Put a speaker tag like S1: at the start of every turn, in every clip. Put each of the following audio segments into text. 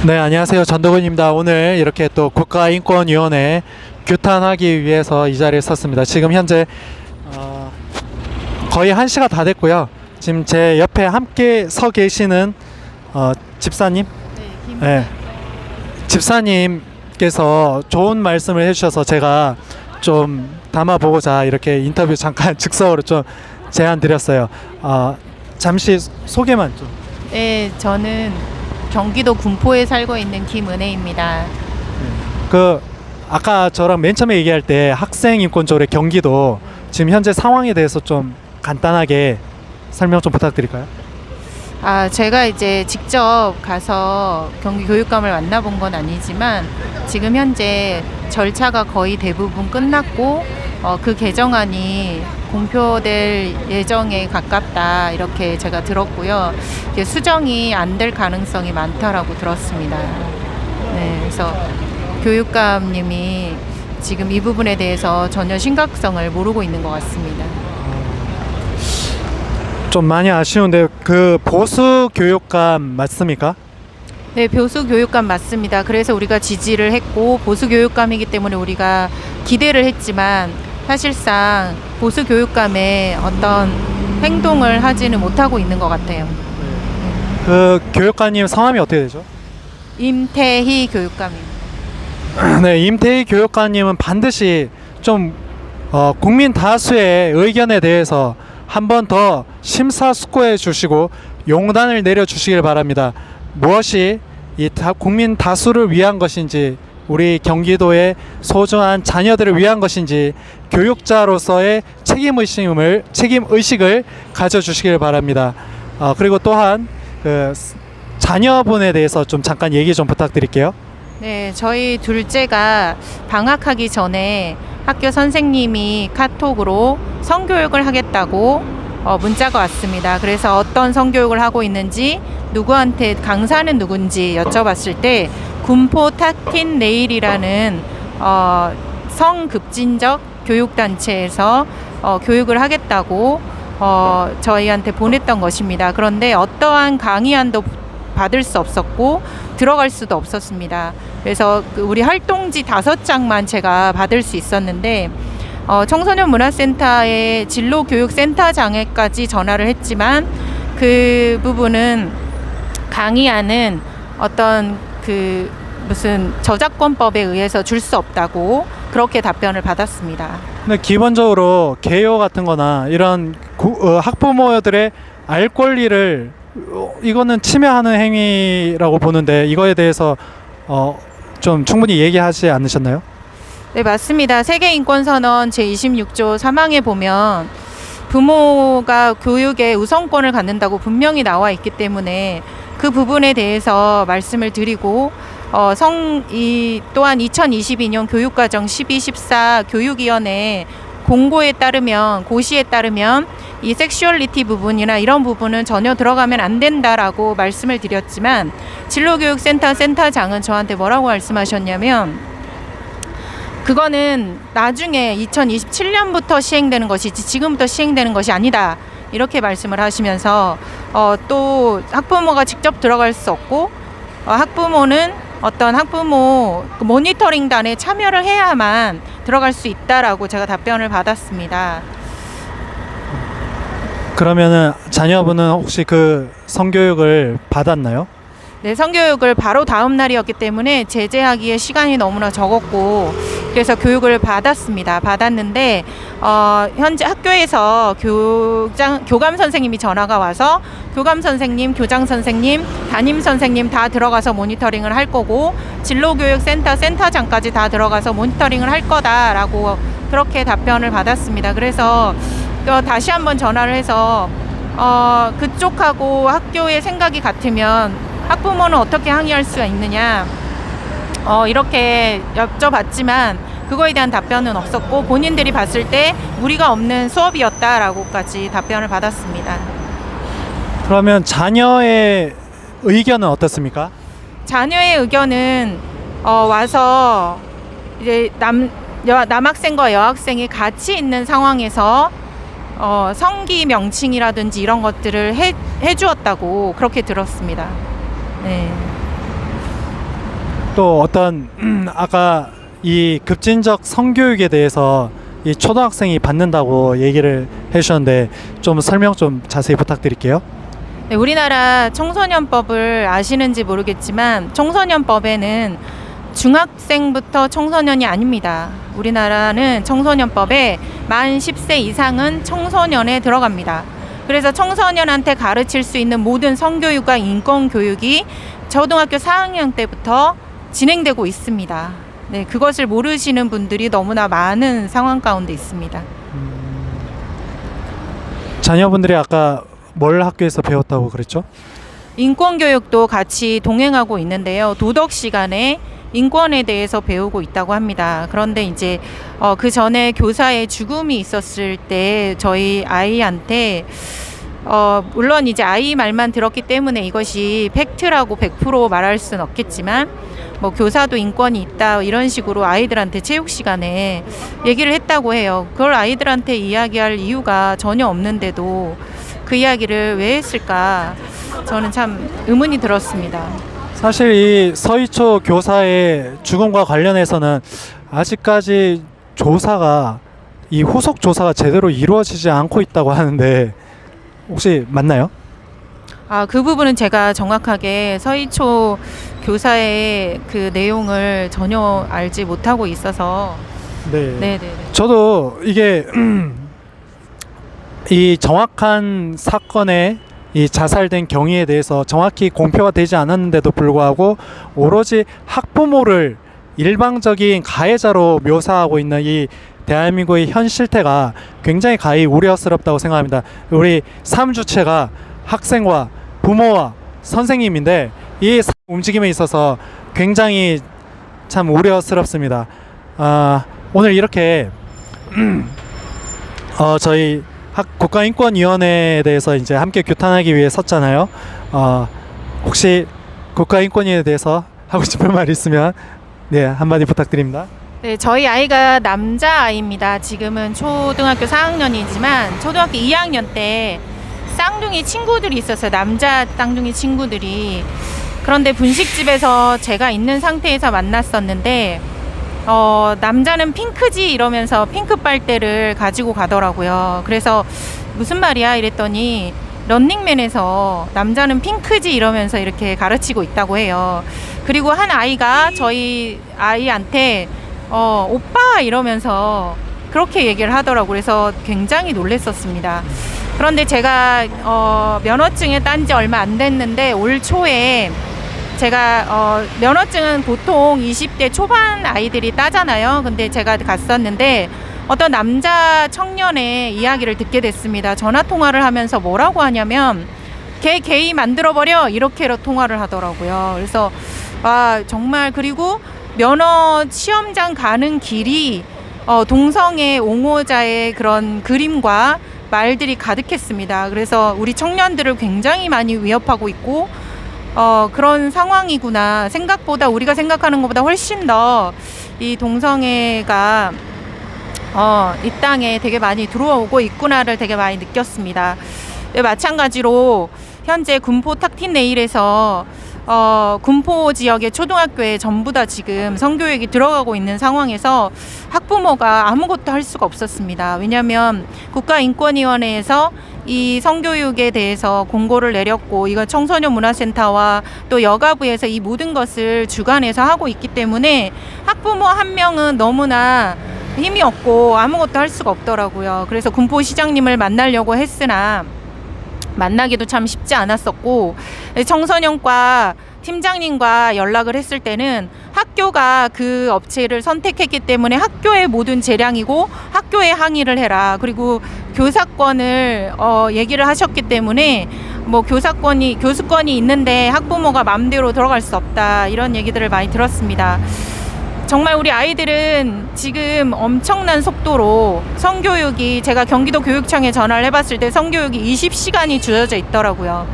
S1: 네, 안녕하세요. 전도근입니다. 오늘 이렇게 또 국가인권위원회 규탄하기 위해서 이 자리에 섰습니다. 지금 현재 거의 1시가 다 됐고요. 지금 제 옆에 함께 서 계시는 집사님? 네, 집사님께서 좋은 말씀을 해주셔서 제가 좀 담아보고자 이렇게 인터뷰 잠깐 즉석으로 좀 제안 드렸어요. 잠시 소개만 좀.
S2: 네, 저는 경기도 군포에 살고 있는 김은혜입니다.
S1: 아까 저랑 맨 처음에 얘기할 때 학생 인권 조례 경기도 지금 현재 상황에 대해서 좀 간단하게 설명 좀 부탁드릴까요?
S2: 제가 이제 직접 가서 경기 교육감을 만나본 건 아니지만 지금 현재 절차가 거의 대부분 끝났고 그 개정안이 공표될 예정에 가깝다 이렇게 제가 들었고요. 이게 수정이 안 될 가능성이 많다라고 들었습니다. 네, 그래서 교육감님이 지금 이 부분에 대해서 전혀 심각성을 모르고 있는 것 같습니다.
S1: 좀 많이 아쉬운데 그 보수 교육감 맞습니까?
S2: 네, 보수 교육감 맞습니다. 그래서 우리가 지지를 했고 보수 교육감이기 때문에 우리가 기대를 했지만 사실상 보수 교육감의 어떤 행동을 하지는 못하고 있는 것 같아요.
S1: 그 교육관님 성함이 어떻게 되죠?
S2: 임태희 교육감입니다.
S1: 네, 임태희 교육관님은 반드시 좀 국민 다수의 의견에 대해서 한 번 더 심사숙고해 주시고 용단을 내려 주시길 바랍니다. 무엇이 국민 다수를 위한 것인지, 우리 경기도의 소중한 자녀들을 위한 것인지 교육자로서의 책임의식을 가져주시길 바랍니다. 그리고 또한 그 자녀분에 대해서 좀 잠깐 얘기 좀 부탁드릴게요.
S2: 네, 저희 둘째가 방학하기 전에 학교 선생님이 카톡으로 성교육을 하겠다고 문자가 왔습니다. 그래서 어떤 성교육을 하고 있는지, 누구한테 강사는 누군지 여쭤봤을 때 군포 타틴 네일이라는 성급진적 교육단체에서 교육을 하겠다고 저희한테 보냈던 것입니다. 그런데 어떠한 강의안도 받을 수 없었고 들어갈 수도 없었습니다. 그래서 우리 활동지 5장만 제가 받을 수 있었는데 청소년 문화센터의 진로교육센터장에까지 전화를 했지만 그 부분은 강의안은 어떤 무슨 저작권법에 의해서 줄 수 없다고 그렇게 답변을 받았습니다.
S1: 근데 기본적으로 개요 같은 거나 이런 학부모들의 알 권리를 이거는 침해하는 행위라고 보는데 이거에 대해서 좀 충분히 얘기하지 않으셨나요?
S2: 네, 맞습니다. 세계인권선언 제26조 3항에 보면 부모가 교육에 우선권을 갖는다고 분명히 나와 있기 때문에 그 부분에 대해서 말씀을 드리고 또한 2022년 교육과정 12.14 교육위원회 공고에 따르면, 고시에 따르면 이 섹슈얼리티 부분이나 이런 부분은 전혀 들어가면 안 된다라고 말씀을 드렸지만 진로교육센터 센터장은 저한테 뭐라고 말씀하셨냐면 그거는 나중에 2027년부터 시행되는 것이지 지금부터 시행되는 것이 아니다 이렇게 말씀을 하시면서 또 학부모가 직접 들어갈 수 없고 학부모는 어떤 학부모 모니터링단에 참여를 해야만 들어갈 수 있다라고 제가 답변을 받았습니다.
S1: 그러면은 자녀분은 혹시 그 성교육을 받았나요?
S2: 네, 성교육을 바로 다음 날이었기 때문에 제재하기에 시간이 너무나 적었고 그래서 교육을 받았는데 현재 학교에서 교감 선생님이 전화가 와서 교감 선생님, 교장 선생님, 담임 선생님 다 들어가서 모니터링을 할 거고 진로교육센터 센터장까지 다 들어가서 모니터링을 할 거다라고 그렇게 답변을 받았습니다. 그래서 다시 한번 전화를 해서 그쪽하고 학교의 생각이 같으면 학부모는 어떻게 항의할 수가 있느냐 이렇게 여쭤봤지만 그거에 대한 답변은 없었고 본인들이 봤을 때 무리가 없는 수업이었다라고까지 답변을 받았습니다.
S1: 그러면 자녀의 의견은 어떻습니까?
S2: 자녀의 의견은 와서 이제 남학생과 여학생이 같이 있는 상황에서 성기 명칭이라든지 이런 것들을 해주었다고 그렇게 들었습니다. 네.
S1: 또 어떤 아까 이 급진적 성교육에 대해서 이 초등학생이 받는다고 얘기를 해주셨는데 좀 설명 좀 자세히 부탁드릴게요.
S2: 네, 우리나라 청소년법을 아시는지 모르겠지만 청소년법에는 중학생부터 청소년이 아닙니다. 우리나라는 청소년법에 만 10세 이상은 청소년에 들어갑니다. 그래서 청소년한테 가르칠 수 있는 모든 성교육과 인권교육이 초등학교 4학년 때부터 진행되고 있습니다. 네, 그것을 모르시는 분들이 너무나 많은 상황 가운데 있습니다.
S1: 자녀분들이 아까 뭘 학교에서 배웠다고 그랬죠?
S2: 인권교육도 같이 동행하고 있는데요. 도덕 시간에 인권에 대해서 배우고 있다고 합니다. 그런데 이제 그 전에 교사의 죽음이 있었을 때 저희 아이한테 물론 이제 아이 말만 들었기 때문에 이것이 팩트라고 100% 말할 수는 없겠지만 뭐 교사도 인권이 있다 이런 식으로 아이들한테 체육 시간에 얘기를 했다고 해요. 그걸 아이들한테 이야기할 이유가 전혀 없는데도 그 이야기를 왜 했을까 저는 참 의문이 들었습니다.
S1: 사실 이 서희초 교사의 죽음과 관련해서는 아직까지 조사가 이 후속 조사가 제대로 이루어지지 않고 있다고 하는데 혹시 맞나요?
S2: 그 부분은 제가 정확하게 서희초 교사의 그 내용을 전혀 알지 못하고 있어서 네.
S1: 저도 이게 이 정확한 사건의 이 자살된 경위에 대해서 정확히 공표가 되지 않았는데도 불구하고 오로지 학부모를 일방적인 가해자로 묘사하고 있는 이 대한민국의 현 실태가 굉장히 가히 우려스럽다고 생각합니다. 우리 삶주체가 학생과 부모와 선생님인데 이 움직임에 있어서 굉장히 참 우려스럽습니다. 오늘 이렇게 저희 국가인권위원회에 대해서 이제 함께 규탄하기 위해 섰잖아요. 혹시 국가인권위에 대해서 하고 싶은 말 있으면 네, 한마디 부탁드립니다.
S2: 네, 저희 아이가 남자아이입니다. 지금은 초등학교 4학년이지만 초등학교 2학년 때 쌍둥이 친구들이 있었어요. 남자 쌍둥이 친구들이. 그런데 분식집에서 제가 있는 상태에서 만났었는데 남자는 핑크지 이러면서 핑크 빨대를 가지고 가더라고요. 그래서 무슨 말이야 이랬더니 런닝맨에서 남자는 핑크지 이러면서 이렇게 가르치고 있다고 해요. 그리고 한 아이가 저희 아이한테 오빠 이러면서 그렇게 얘기를 하더라고요. 그래서 굉장히 놀랬었습니다. 그런데 제가 면허증에 딴 지 얼마 안 됐는데 올 초에 제가 면허증은 보통 20대 초반 아이들이 따잖아요. 근데 제가 갔었는데 어떤 남자 청년의 이야기를 듣게 됐습니다. 전화 통화를 하면서 뭐라고 하냐면 걔 게이 만들어버려 이렇게 통화를 하더라고요. 그래서 정말 그리고 면허 시험장 가는 길이 동성애 옹호자의 그런 그림과 말들이 가득했습니다. 그래서 우리 청년들을 굉장히 많이 위협하고 있고 그런 상황이구나. 생각보다 우리가 생각하는 것보다 훨씬 더 이 동성애가 이 땅에 되게 많이 들어오고 있구나를 되게 많이 느꼈습니다. 네, 마찬가지로 현재 군포 탁틴네일에서 군포 지역의 초등학교에 전부 다 지금 성교육이 들어가고 있는 상황에서 학부모가 아무것도 할 수가 없었습니다. 왜냐하면 국가인권위원회에서 이 성교육에 대해서 공고를 내렸고 이거 청소년 문화센터와 또 여가부에서 이 모든 것을 주관해서 하고 있기 때문에 학부모 한 명은 너무나 힘이 없고 아무것도 할 수가 없더라고요. 그래서 군포시장님을 만나려고 했으나 만나기도 참 쉽지 않았었고 청소년과 팀장님과 연락을 했을 때는 학교가 그 업체를 선택했기 때문에 학교의 모든 재량이고 학교에 항의를 해라. 그리고 교사권을 얘기를 하셨기 때문에 뭐 교수권이 있는데 학부모가 마음대로 들어갈 수 없다. 이런 얘기들을 많이 들었습니다. 정말 우리 아이들은 지금 엄청난 속도로 성교육이 제가 경기도 교육청에 전화를 해봤을 때 성교육이 20시간이 주어져 있더라고요.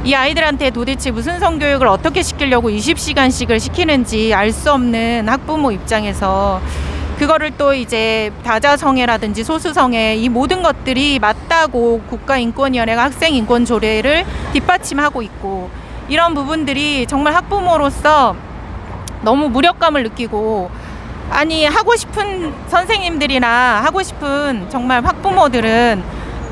S2: 이 아이들한테 도대체 무슨 성교육을 어떻게 시키려고 20시간씩을 시키는지 알 수 없는 학부모 입장에서 그거를 또 이제 다자성애라든지 소수성애 이 모든 것들이 맞다고 국가인권위원회가 학생인권 조례를 뒷받침하고 있고 이런 부분들이 정말 학부모로서 너무 무력감을 느끼고, 아니 하고 싶은 선생님들이나 하고 싶은 정말 학부모들은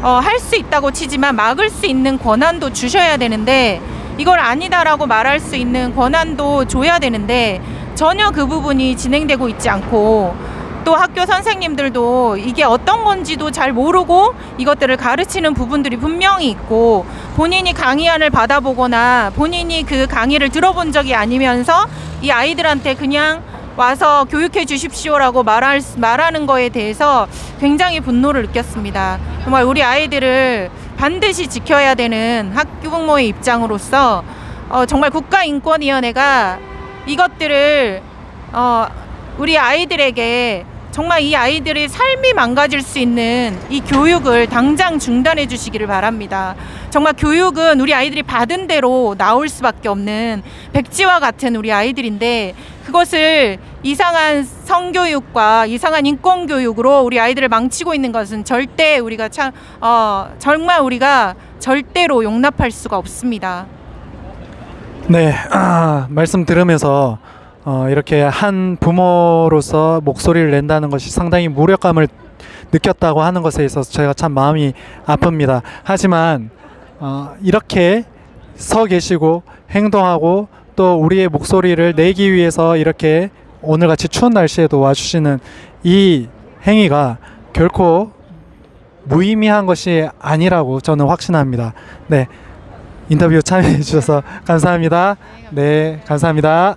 S2: 할 수 있다고 치지만 막을 수 있는 권한도 주셔야 되는데, 이걸 아니다라고 말할 수 있는 권한도 줘야 되는데 전혀 그 부분이 진행되고 있지 않고, 또 학교 선생님들도 이게 어떤 건지도 잘 모르고 이것들을 가르치는 부분들이 분명히 있고, 본인이 강의안을 받아보거나 본인이 그 강의를 들어본 적이 아니면서 이 아이들한테 그냥 와서 교육해 주십시오라고 말하는 거에 대해서 굉장히 분노를 느꼈습니다. 정말 우리 아이들을 반드시 지켜야 되는 학부모의 입장으로서 정말 국가인권위원회가 이것들을 우리 아이들에게 정말 이 아이들의 삶이 망가질 수 있는 이 교육을 당장 중단해 주시기를 바랍니다. 정말 교육은 우리 아이들이 받은 대로 나올 수밖에 없는 백지와 같은 우리 아이들인데, 그것을 이상한 성교육과 이상한 인권교육으로 우리 아이들을 망치고 있는 것은 절대 우리가 정말 우리가 절대로 용납할 수가 없습니다.
S1: 네, 말씀 들으면서 이렇게 한 부모로서 목소리를 낸다는 것이 상당히 무력감을 느꼈다고 하는 것에 있어서 제가 참 마음이 아픕니다. 하지만 이렇게 서 계시고 행동하고 또 우리의 목소리를 내기 위해서 이렇게 오늘같이 추운 날씨에도 와주시는 이 행위가 결코 무의미한 것이 아니라고 저는 확신합니다. 네, 인터뷰 참여해 주셔서 감사합니다. 네, 감사합니다.